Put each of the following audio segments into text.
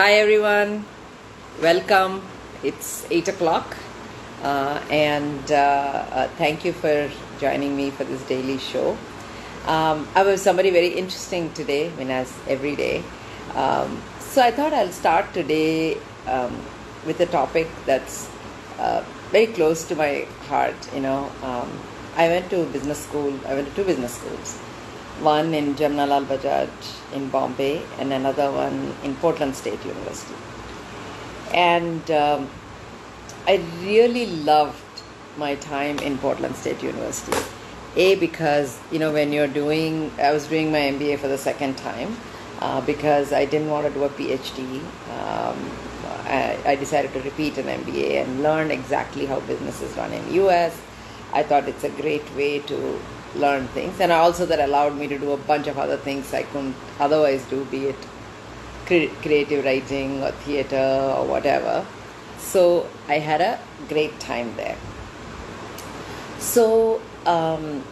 Hi everyone, welcome. It's 8 o'clock and thank you for joining me for this daily show. I was somebody very interesting today, as every day. So I thought I'll start today with a topic that's very close to my heart. I went to business school. I went to two business schools. One in Jamnalal Bajaj in Bombay and another one in Portland State University. And I really loved my time in Portland State University. Because, I was doing my MBA for the second time because I didn't want to do a PhD. I decided to repeat an MBA and learn exactly how business is run in US. I thought it's a great way to learn things, and also that allowed me to do a bunch of other things I couldn't otherwise do, be it creative writing or theater or whatever. So I had a great time there. So one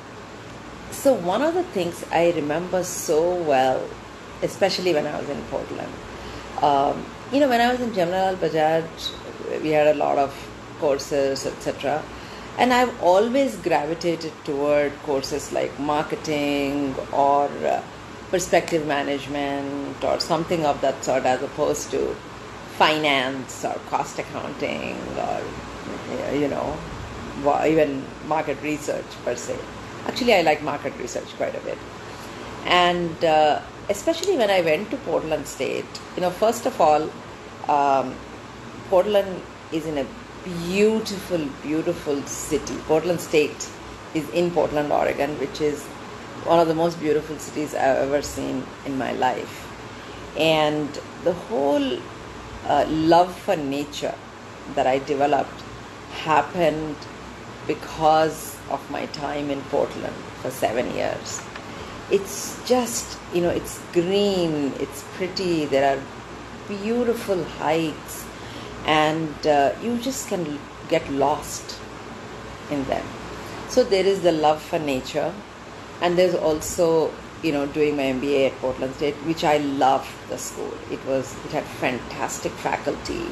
of the things I remember so well, especially when I was in Portland, when I was in Jamnalal Bajaj, we had a lot of courses, etc. And I've always gravitated toward courses like marketing or perspective management or something of that sort, as opposed to finance or cost accounting or, even market research per se. Actually, I like market research quite a bit. And especially when I went to Portland State, first of all, Portland is in a beautiful, beautiful city. Portland State is in Portland, Oregon, which is one of the most beautiful cities I've ever seen in my life. And the whole love for nature that I developed happened because of my time in Portland for 7 years. It's just, it's green, it's pretty, there are beautiful hikes, and you just can get lost in them. So there is the love for nature, and there's also, doing my MBA at Portland State, which I loved the school. It had fantastic faculty,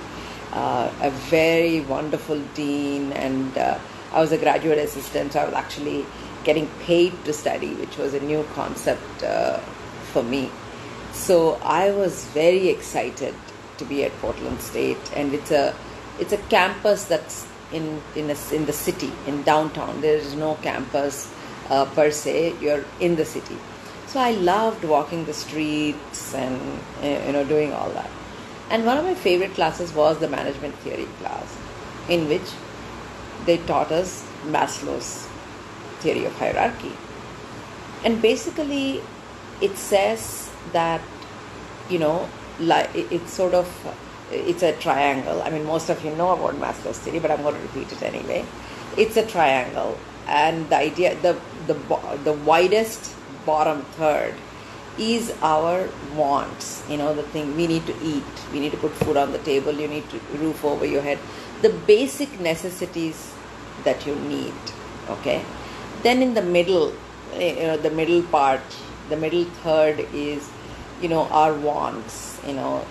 a very wonderful dean, and I was a graduate assistant, so I was actually getting paid to study, which was a new concept for me. So I was very excited to be at Portland State, and it's a campus that's in the city, in downtown. There is no campus per se. You're in the city. So I loved walking the streets and doing all that. And one of my favorite classes was the management theory class, in which they taught us Maslow's theory of hierarchy. And basically it says that it's a triangle. Most of you know about Maslow's theory, but I'm going to repeat it anyway. It's a triangle, and the idea, the widest bottom third is our wants. The thing we need to eat, we need to put food on the table, you need to roof over your head, the basic necessities that you need. Okay. Then in the middle, the middle part, the middle third is our wants.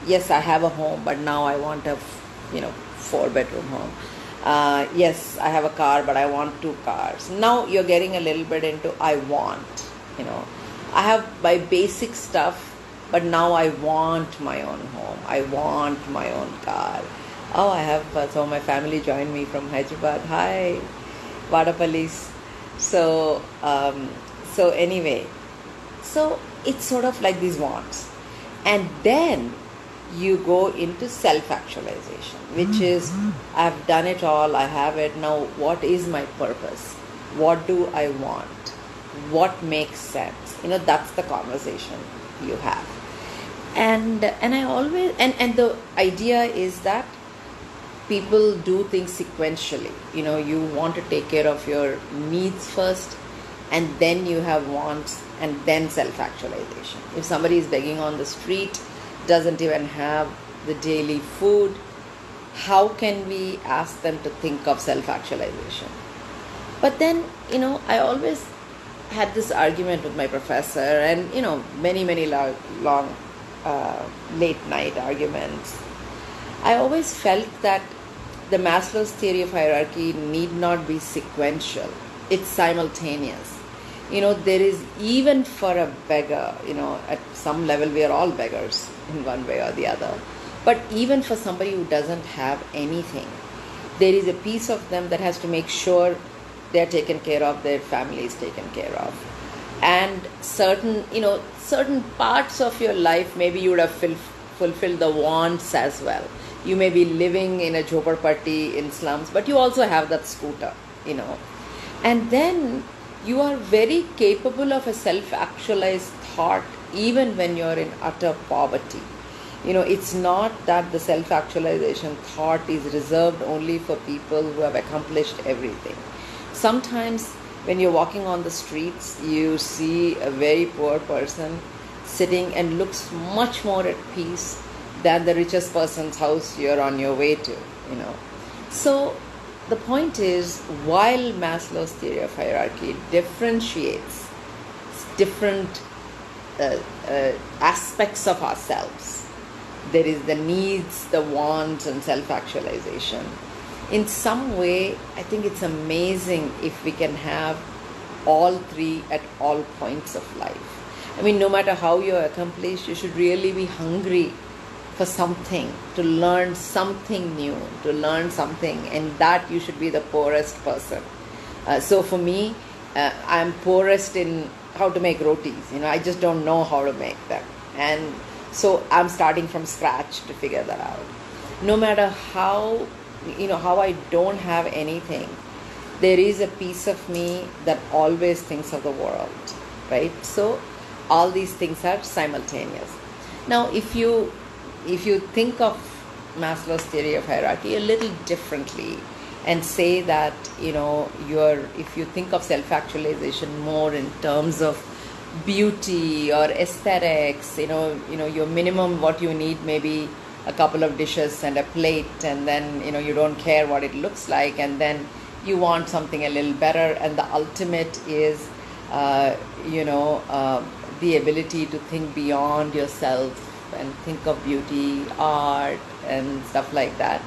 Yes, I have a home, but now I want a 4-bedroom home. Yes, I have a car, but I want 2 cars. Now you're getting a little bit into I want. I have my basic stuff, but now I want my own home. I want my own car. Oh, I have some of my family joined me from Hyderabad. Hi, Vadapalis. So anyway, so it's sort of like these wants. And then you go into self-actualization, which is, I've done it all, I have it, now what is my purpose? What do I want? What makes sense? That's the conversation you have. And I always, and the idea is that people do things sequentially. You want to take care of your needs first, and then you have wants, and then self-actualization. If somebody is begging on the street, doesn't even have the daily food, how can we ask them to think of self-actualization? But then, I always had this argument with my professor, and many long late night arguments. I always felt that the Maslow's theory of hierarchy need not be sequential. It's simultaneous. There is, even for a beggar, at some level we are all beggars in one way or the other. But even for somebody who doesn't have anything, there is a piece of them that has to make sure they're taken care of, their family is taken care of. And certain parts of your life, maybe you would have fulfilled the wants as well. You may be living in a jhoparpatti in slums, but you also have that scooter, And then you are very capable of a self-actualized thought even when you're in utter poverty. It's not that the self-actualization thought is reserved only for people who have accomplished everything. Sometimes when you're walking on the streets, you see a very poor person sitting and looks much more at peace than the richest person's house you're on your way to, So the point is, while Maslow's theory of hierarchy differentiates different aspects of ourselves, there is the needs, the wants, and self-actualization. In some way, I think it's amazing if we can have all three at all points of life. I mean, no matter how you're accomplished, you should really be hungry for something, to learn something new, to learn something, and that you should be the poorest person. So for me, I'm poorest in how to make rotis. I just don't know how to make them. And so I'm starting from scratch to figure that out. No matter how I don't have anything, there is a piece of me that always thinks of the world, right? So all these things are simultaneous. Now, if you think of Maslow's theory of hierarchy a little differently and say that, if you think of self-actualization more in terms of beauty or aesthetics, your minimum what you need maybe a couple of dishes and a plate, and then you don't care what it looks like, and then you want something a little better, and the ultimate is the ability to think beyond yourself and think of beauty, art, and stuff like that.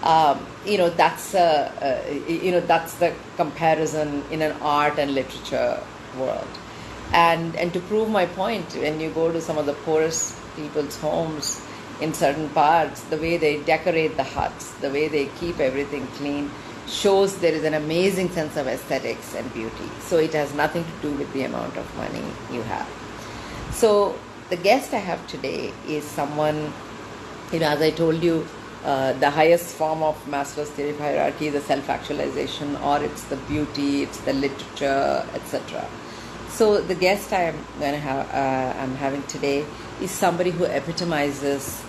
That's the comparison in an art and literature world. And to prove my point, when you go to some of the poorest people's homes in certain parts, the way they decorate the huts, the way they keep everything clean, shows there is an amazing sense of aesthetics and beauty. So it has nothing to do with the amount of money you have. So the guest I have today is someone, as I told you, the highest form of Maslow's theory of hierarchy is the self-actualization, or it's the beauty, it's the literature, etc. So the guest I'm having today is somebody who epitomizes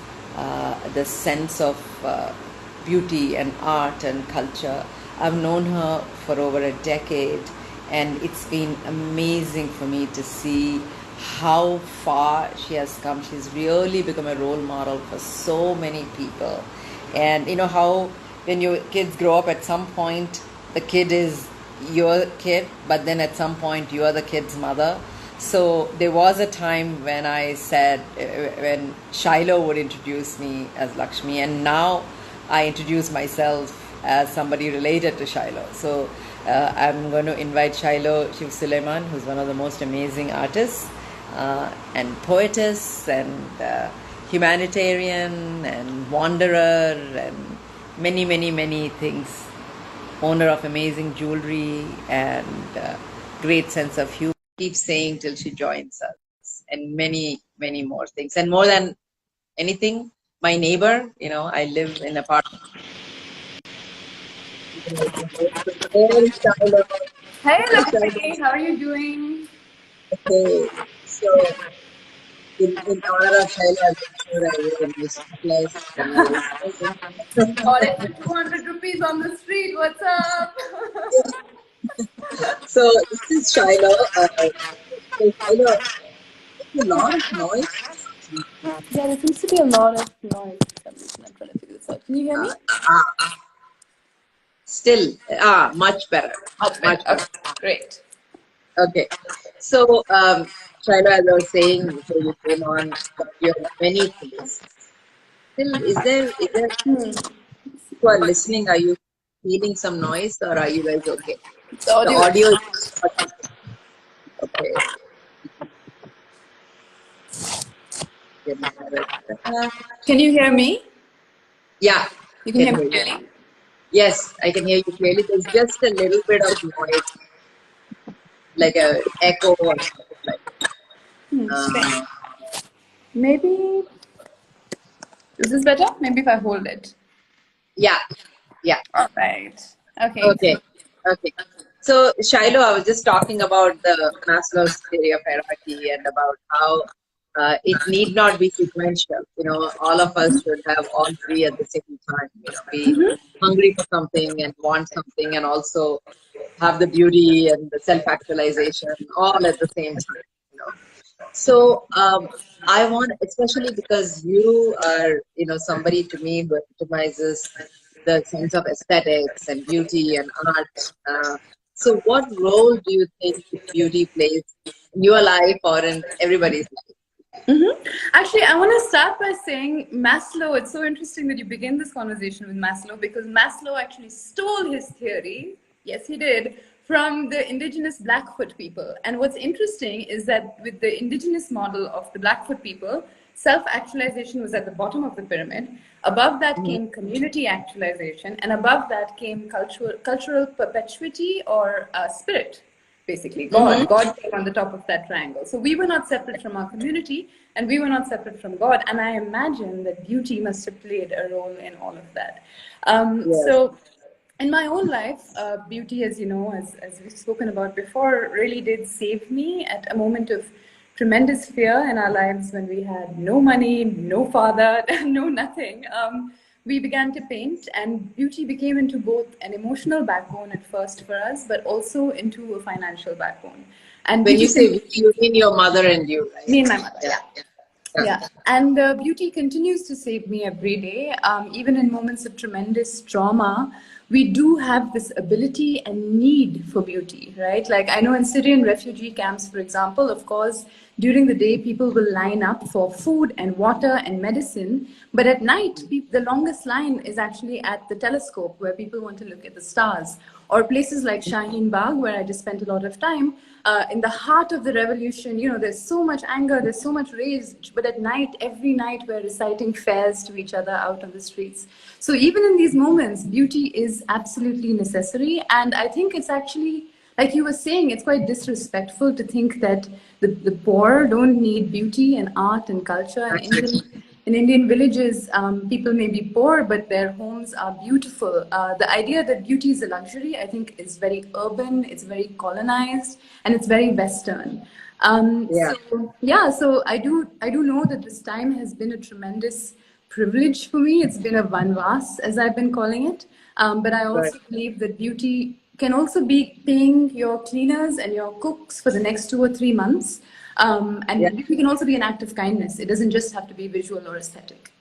the sense of beauty and art and culture. I've known her for over a decade, and it's been amazing for me to see how far she has come. She's really become a role model for so many people. And how when your kids grow up, at some point the kid is your kid, but then at some point you are the kid's mother. So there was a time when I said, when Shilo would introduce me as Lakshmi, and now I introduce myself as somebody related to Shilo. So I'm going to invite Shilo Shiv Suleman, who's one of the most amazing artists and poetess and humanitarian and wanderer and many, many, many things. Owner of amazing jewelry and great sense of humor. Keep saying till she joins us, and many, many more things. And more than anything, my neighbor, I live in a apartment. Hey Lakshmi, how are you doing? Okay, so in honor of Shaila, I'm sure I wear a nice necklace for my wedding. Collected 200 rupees on the street. What's up? So this is Shaila. So Shaila, there's a lot of noise. Yeah, there seems to be a lot of noise for some reason. I'm trying to figure this out. Can you hear me? Still, much better. Much Much better. better. Okay, great. Okay. So, Shilo, as I was saying before you came on, that you have many things. Still, is there who are listening? Are you feeling some noise, or are you guys okay? The The audio audio is. is okay. Get it. Can you hear me? Yeah, You can can hear me hear you. clearly? Yes, I can hear you clearly. There's just a little bit of noise, like a echo or something like that. Strange. Maybe. Is this better? Maybe if I hold it. Yeah, yeah. All right. Okay. Okay, okay. So, Shilo, I was just talking about the Maslow's theory of hierarchy and about how it need not be sequential. All of us should have all three at the same time. Be hungry for something and want something, and also have the beauty and the self-actualization all at the same time. So I want, especially because you are, somebody to me who epitomizes the sense of aesthetics and beauty and art. So what role do you think beauty plays in your life or in everybody's Actually, I want to start by saying Maslow. It's so interesting that you begin this conversation with Maslow because Maslow actually stole his theory. Yes, he did from the indigenous Blackfoot people. And what's interesting is that with the indigenous model of the Blackfoot people, self-actualization was at the bottom of the pyramid. Above that life? came community actualization, and above that came cultural perpetuity or spirit. Basically, God came on the top of that triangle. So we were not separate from our community, and we were not separate from God. And I imagine that beauty must have played a role in all of that. Yes. So in my own life, beauty, as you know, as we've spoken about before, really did save me at a moment of tremendous fear in our lives when we had no money, no father, no nothing. We began to paint, and beauty became into both an emotional backbone at first for us, but also into a financial backbone. And When you beauty say we, you mean your mother and you, me right? and my mother, yeah. Yeah, and beauty continues to save me every day. Even in moments of tremendous trauma, we do have this ability and need for beauty, right? Like I know in Syrian refugee camps, for example, of course, during the day, people will line up for food and water and medicine. But at night, the longest line is actually at the telescope where people want to look at the stars. Or places like Shaheen Bagh, where I just spent a lot of time, in the heart of the revolution, there's so much anger, there's so much rage, but at night, every night, we're reciting fairs to each other out on the streets. So even in these moments, beauty is absolutely necessary. And I think it's actually, like you were saying, it's quite disrespectful to think that the poor don't need beauty and art and culture. And in Indian villages, people may be poor, but their homes are beautiful. The idea that beauty is a luxury, I think, is very urban, it's very colonized, and it's very Western. So I do know that this time has been a tremendous privilege for me. It's been a vanvas, as I've been calling it. But I also believe that beauty can also be paying your cleaners and your cooks for the next 2 or 3 months. And beauty can also be an act of kindness. It doesn't just have to be visual or aesthetic.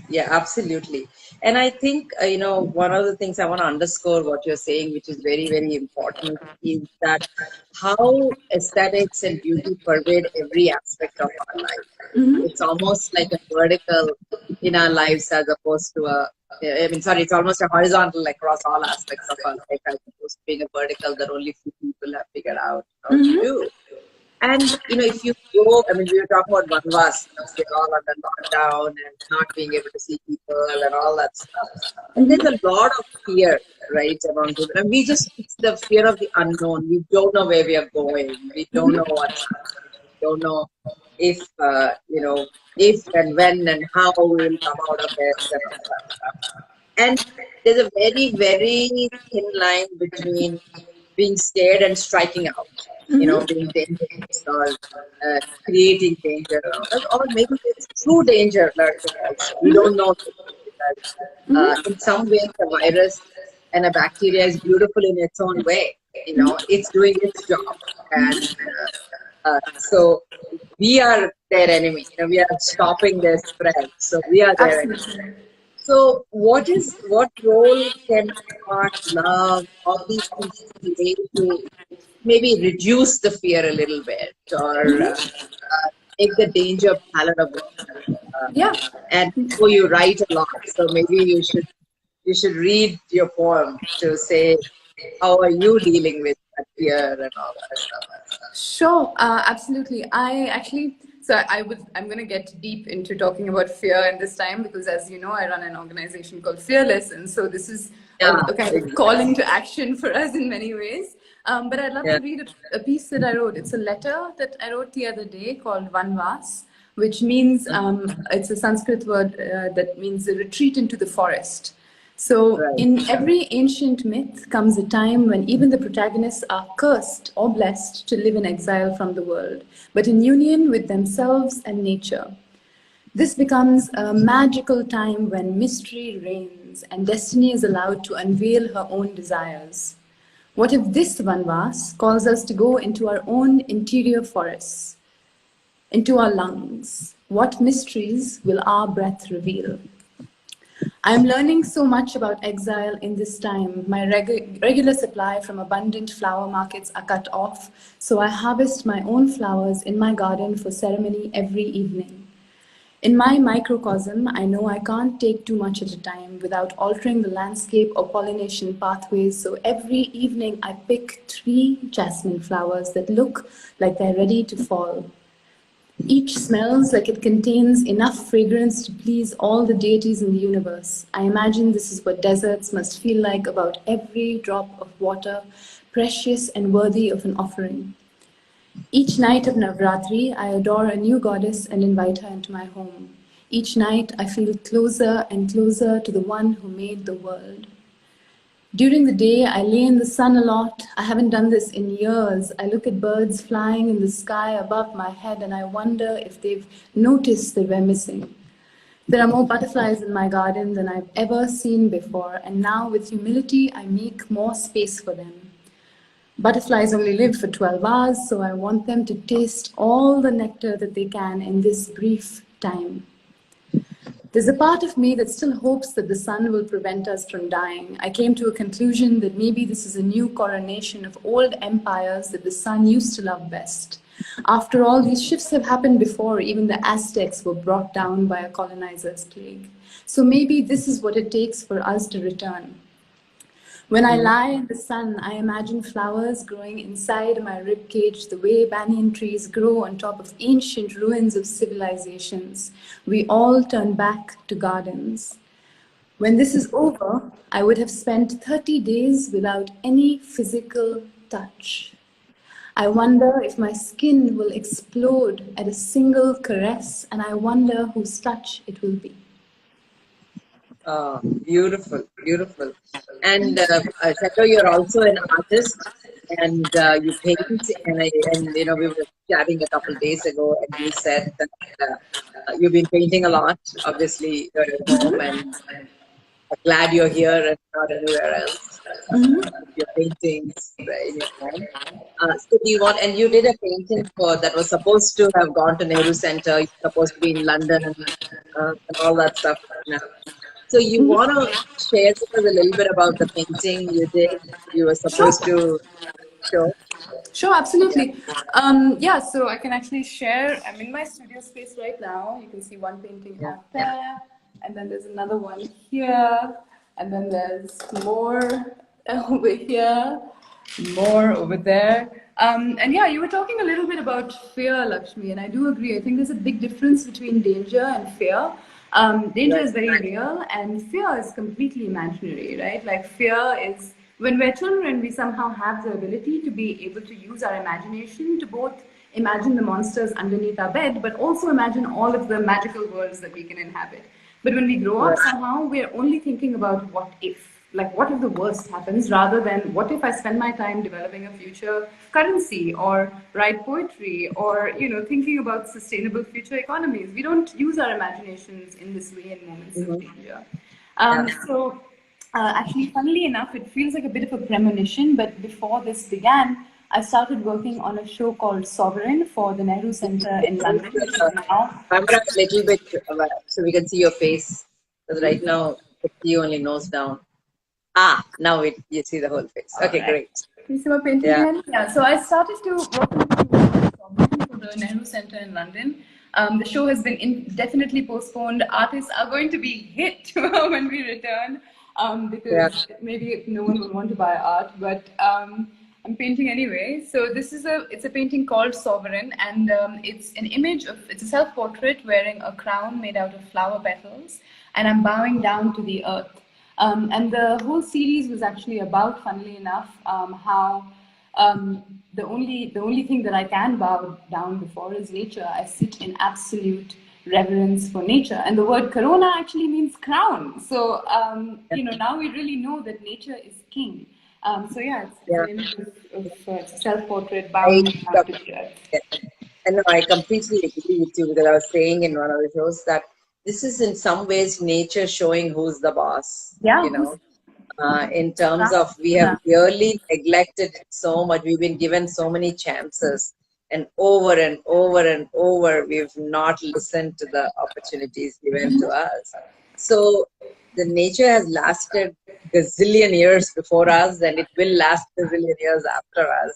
Yeah, absolutely. And I think, one of the things I want to underscore what you're saying, which is very, very important, is that how aesthetics and beauty pervade every aspect of our life. It's almost like a vertical in our lives as opposed to it's almost a horizontal across all aspects of our life as opposed to being a vertical that only few people have figured out how to do. And, if you go, we were talking about Vanvas, stay all under lockdown and not being able to see people and all that stuff. And there's a lot of fear, right, among people. And it's the fear of the unknown. We don't know where we are going. We don't know what's happening. We don't know if and when and how we will come out of this and all that stuff. And there's a very, very thin line between being scared and striking out, being dangerous or creating danger around us, or maybe there's true danger lurking also. We don't know because in some ways the virus and a bacteria is beautiful in its own way. It's doing its job, and so we are their enemy. We are stopping their spread, so we are their enemy. Absolutely. So what role can art, love, all these things play to maybe reduce the fear a little bit, or make the danger palatable. Yeah. And so you write a lot, so maybe you should read your poem to say how are you dealing with that fear and all that stuff. Sure, absolutely. I'm going to get deep into talking about fear in this time because, as you know, I run an organization called Fearless, and so this is Yeah, a kind of calling to action for us in many ways. But I'd love yeah. to read a piece that I wrote. It's a letter that I wrote the other day called Vanvas, which means it's a Sanskrit word that means a retreat into the forest. So, Right. in every ancient myth comes a time when even the protagonists are cursed or blessed to live in exile from the world, but in union with themselves and nature. This becomes a magical time when mystery reigns and destiny is allowed to unveil her own desires. What if this Vanvas calls us to go into our own interior forests, into our lungs? What mysteries will our breath reveal? I'm learning so much about exile in this time. My regular supply from abundant flower markets are cut off, so I harvest my own flowers in my garden for ceremony every evening. In my microcosm, I know I can't take too much at a time without altering the landscape or pollination pathways, so every evening I pick 3 jasmine flowers that look like they're ready to fall. Each smells like it contains enough fragrance to please all the deities in the universe. I imagine this is what deserts must feel like about every drop of water, precious and worthy of an offering. Each night of Navratri, I adore a new goddess and invite her into my home. Each night, I feel closer and closer to the one who made the world. During the day, I lay in the sun a lot. I haven't done this in years. I look at birds flying in the sky above my head and I wonder if they've noticed that we're missing. There are more butterflies in my garden than I've ever seen before, and now with humility, I make more space for them. Butterflies only live for 12 hours, so I want them to taste all the nectar that they can in this brief time. There's a part of me that still hopes that the sun will prevent us from dying. I came to a conclusion that maybe this is a new coronation of old empires that the sun used to love best. After all, these shifts have happened before. Even the Aztecs were brought down by a colonizer's plague. So maybe this is what it takes for us to return. When I lie in the sun, I imagine flowers growing inside my ribcage the way banyan trees grow on top of ancient ruins of civilizations. We all turn back to gardens. When this is over, I would have spent 30 days without any physical touch. I wonder if my skin will explode at a single caress, and I wonder whose touch it will be. Oh, beautiful, beautiful. And Shato, you're also an artist, and you paint. And you know, we were chatting a couple of days ago, and you said that you've been painting a lot. Obviously, you're at home, and I'm glad you're here and not anywhere else. Your paintings in your home. So do you want? And you did a painting for that was supposed to have gone to Nehru Center. It's supposed to be in London and all that stuff. So you want to share with us a little bit about the painting you did? You were supposed to show. Sure, absolutely. Yeah, so I can actually share. I'm in my studio space right now. You can see one painting out there, and then there's another one here, and then there's more over here, more over there. And yeah, you were talking a little bit about fear, Lakshmi, and I do agree. I think there's a big difference between danger and fear. Danger is very real, and fear is completely imaginary, right? Like fear is when we're children, we somehow have the ability to be able to use our imagination to both imagine the monsters underneath our bed, but also imagine all of the magical worlds that we can inhabit. But when we grow up, somehow we're only thinking about what if. Like, what if the worst happens, rather than what if I spend my time developing a future currency or write poetry or, you know, thinking about sustainable future economies. We don't use our imaginations in this way in moments of danger. Actually, funnily enough, it feels like a bit of a premonition, but before this began, I started working on a show called Sovereign for the Nehru Center in London, which is now... Camera a little bit so we can see your face. Because right now, you only nose down. Now you see the whole face. Okay, great. Can you see my painting Yeah. again? Yeah. So I started to work for the Nehru Center in London. The show has been definitely postponed. Artists are going to be hit when we return Yeah. because maybe no one will want to buy art, but I'm painting anyway. So it's a painting called Sovereign, and it's an image of, it's a self-portrait wearing a crown made out of flower petals, and I'm bowing down to the earth. And the whole series was actually about, funnily enough, how the only thing that I can bow down before is nature. I sit in absolute reverence for nature, and the word Corona actually means crown. So now we really know that nature is king. So yeah, it's Yeah. an image of it's a self-portrait I, bowing down to the earth. and no, I completely agree with you, because I was saying in one of the shows that this is in some ways nature showing who's the boss, Yeah, you know, in terms crown? of we have Yeah. really neglected it so much. We've been given so many chances, and over and over, we've not listened to the opportunities given to us. So the nature has lasted gazillion years before us, and it will last gazillion years after us.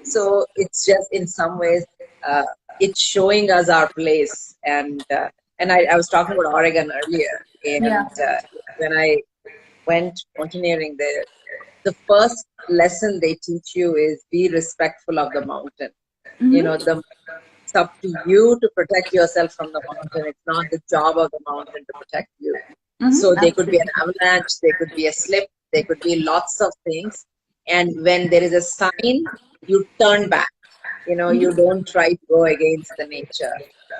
So it's just in some ways, uh, it's showing us our place. And I was talking about Oregon earlier, Yeah. and when I went mountaineering there, the first lesson they teach you is be respectful of the mountain. You know, it's up to you to protect yourself from the mountain. It's not the job of the mountain to protect you. So there could be an Absolutely. avalanche, there could be a slip, there could be lots of things. And when there is a sign, you turn back. You know, you don't try to go against the nature.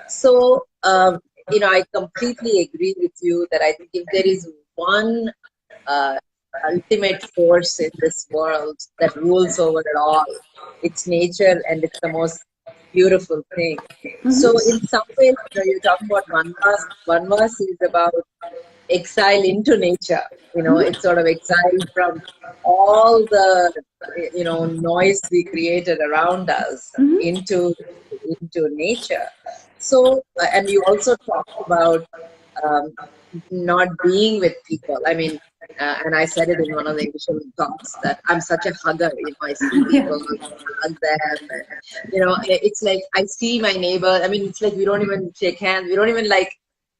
So, I completely agree with you that I think if there is one uh, ultimate force in this world that rules over it all, it's nature, and it's the most beautiful thing. So, in some ways, you're talking about Vanvas. Vanvas is about exile into nature. It's sort of exile from all the noise we created around us into nature. So, and you also talked about um, not being with people. I mean, and I said it in one of the initial talks that I'm such a hugger. I see Yeah. people, hug them. And, it's like I see my neighbor. I mean, it's like we don't even shake hands. We don't even like.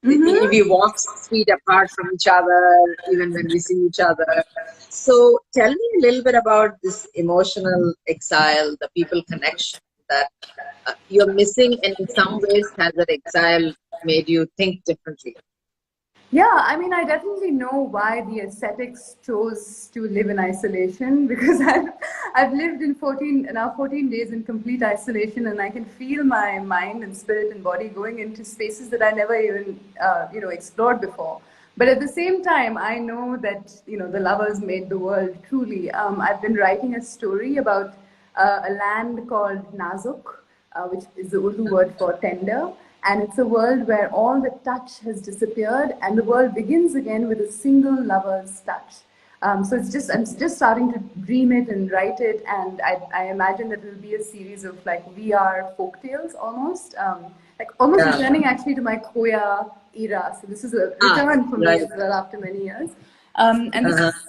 We walk 6 feet apart from each other, even when we see each other. So, tell me a little bit about this emotional exile, the people connection that you're missing, and in some ways, has that exile made you think differently? Yeah, I mean, I definitely know why the ascetics chose to live in isolation because I've lived in 14 days in complete isolation, and I can feel my mind and spirit and body going into spaces that I never even explored before. But at the same time, I know that the lovers made the world truly. I've been writing a story about a land called Nazuk, which is the Urdu word for tender. And it's a world where all the touch has disappeared, and the world begins again with a single lover's touch. So I'm just starting to dream it and write it, and I imagine that it will be a series of like VR folktales almost, like almost Yeah. returning actually to my Koya era. So this is a return for me Right. as well after many years. And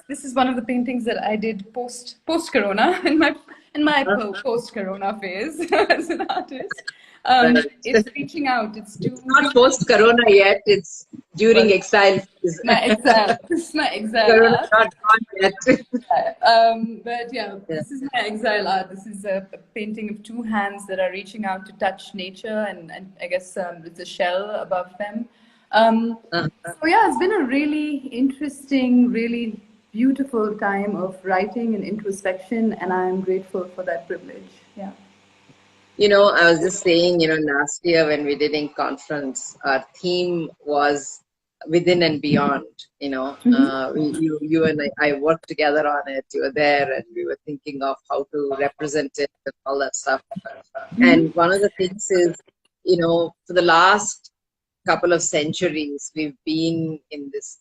this is one of the paintings that I did post Corona in my post Corona phase as an artist. Right. It's reaching out. It's to It's not post Corona yet. It's during well, exile phase. my exile. This is my exile Corona art. not gone yet. But yeah, Yeah. this is my exile art. This is a painting of two hands that are reaching out to touch nature, and I guess it's a shell above them. Uh, So yeah, it's been a really interesting, really beautiful time of writing and introspection, and I'm grateful for that privilege. Yeah. I was just saying, last year when we did INKconference, our theme was within and beyond. You and I worked together on it. You were there, and we were thinking of how to represent it and all that stuff. And one of the things is, for the last couple of centuries, we've been in this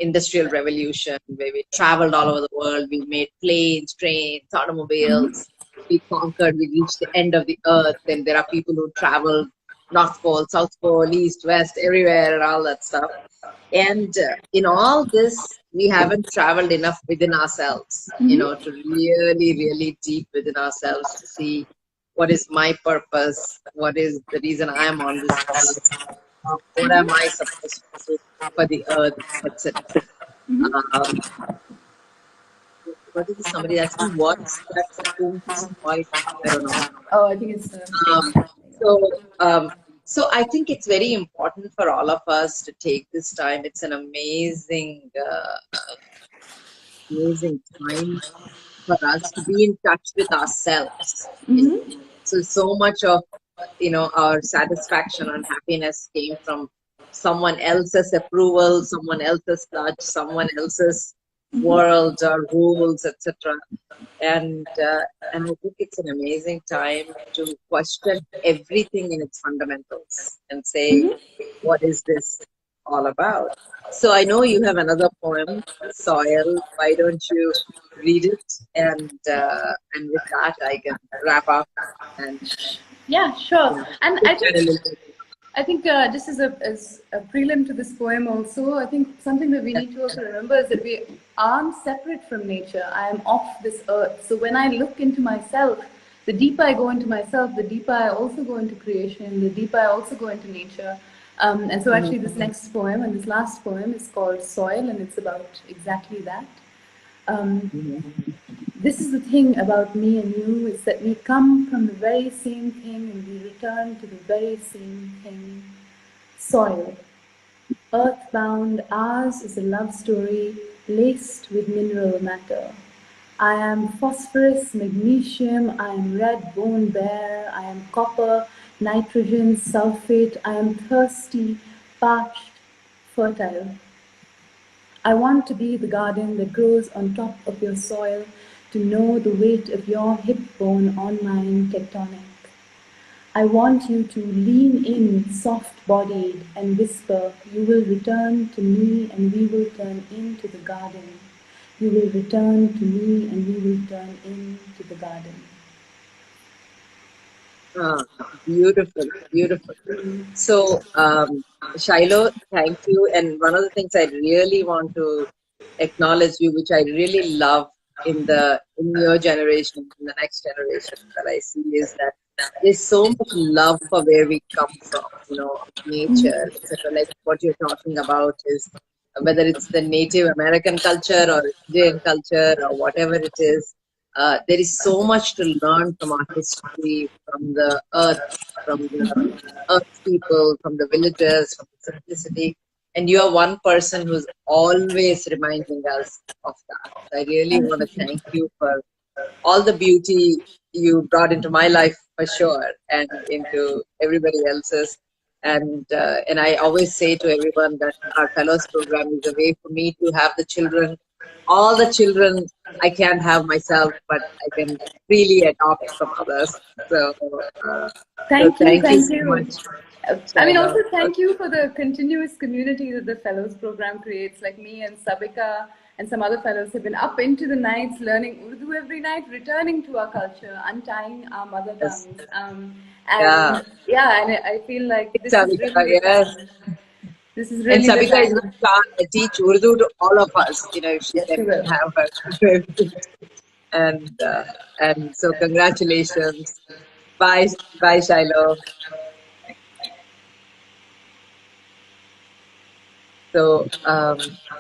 industrial revolution where we traveled all over the world. We made planes, trains, automobiles. We conquered. We reached the end of the earth, and there are people who travel North Pole, South Pole, East, West, everywhere, and all that stuff. And in all this, we haven't traveled enough within ourselves, you know, to really, really deep within ourselves to see what is my purpose, what is the reason I am on this earth, what am I supposed to do for the earth, etc. Um, what is somebody asking? What's that spoon spoiled? I don't know. Oh, I think it's Um, so, um, so I think it's very important for all of us to take this time. It's an amazing time for us to be in touch with ourselves. You know, so much of our satisfaction and happiness came from someone else's approval, someone else's touch, someone else's world or rules, etc. And I think it's an amazing time to question everything in its fundamentals and say, what is this all about? So I know you have another poem, Soil. Why don't you read it? And with that, I can wrap up and yeah, sure. And chit chat a little bit. I think just as a prelim to this poem also, I think something that we need to also remember is that we aren't separate from nature. I am of this earth. So when I look into myself, the deeper I go into myself, the deeper I also go into creation, the deeper I also go into nature. And so actually this next poem and this last poem is called Soil, and it's about exactly that. This is the thing about me and you, is that we come from the very same thing and we return to the very same thing. Soil. Earthbound, ours is a love story laced with mineral matter. I am phosphorus, magnesium, I am red bone bear, I am copper, nitrogen, sulfate, I am thirsty, parched, fertile. I want to be the garden that grows on top of your soil, to know the weight of your hip bone on mine tectonic. I want you to lean in, soft-bodied, and whisper, you will return to me and we will turn into the garden. You will return to me and we will turn into the garden. Beautiful, beautiful. So, Shilo, thank you. And one of the things I really want to acknowledge you, which I really love in your generation, in the next generation that I see, is that there's so much love for where we come from, nature, etc. Like what you're talking about is whether it's the Native American culture or Indian culture or whatever it is. There is so much to learn from our history, from the earth, from the earth people, from the villagers, from the simplicity. And you are one person who's always reminding us of that. So I really want to thank you for all the beauty you brought into my life for sure, and into everybody else's. And I always say to everyone that our fellows program is a way for me to have the children, all the children I can't have myself, but I can freely adopt from others. So, Thank thank you so you. much. I mean, also thank you for the continuous community that the Fellows program creates. Like me and Sabika and some other fellows have been up into the nights learning Urdu every night, returning to our culture, untying our mother tongues. And and I feel like this is really the time. This is really And the Sabika is time. going to teach Urdu to all of us, if she Yes, can we will. have her. And so congratulations. Bye, bye, Shiloh. So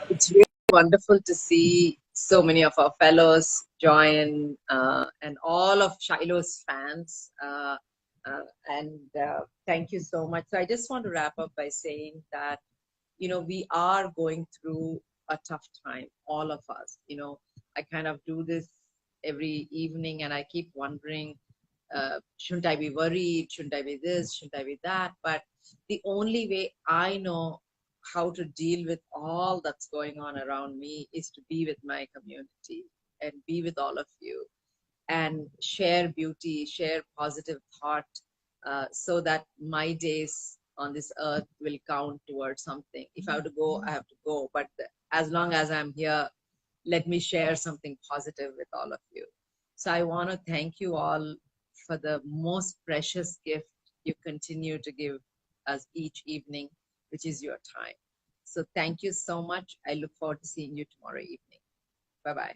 it's really wonderful to see so many of our fellows join, and all of Shiloh's fans. And thank you so much. So I just want to wrap up by saying that, we are going through a tough time, all of us. I kind of do this every evening and I keep wondering, shouldn't I be worried? Shouldn't I be this? Shouldn't I be that? But the only way I know how to deal with all that's going on around me is to be with my community and be with all of you and share beauty, share positive thought, so that my days on this earth will count towards something. If I have to go, I have to go. But as long as I'm here, let me share something positive with all of you. So I want to thank you all for the most precious gift you continue to give us each evening, which is your time. So thank you so much. I look forward to seeing you tomorrow evening. Bye-bye.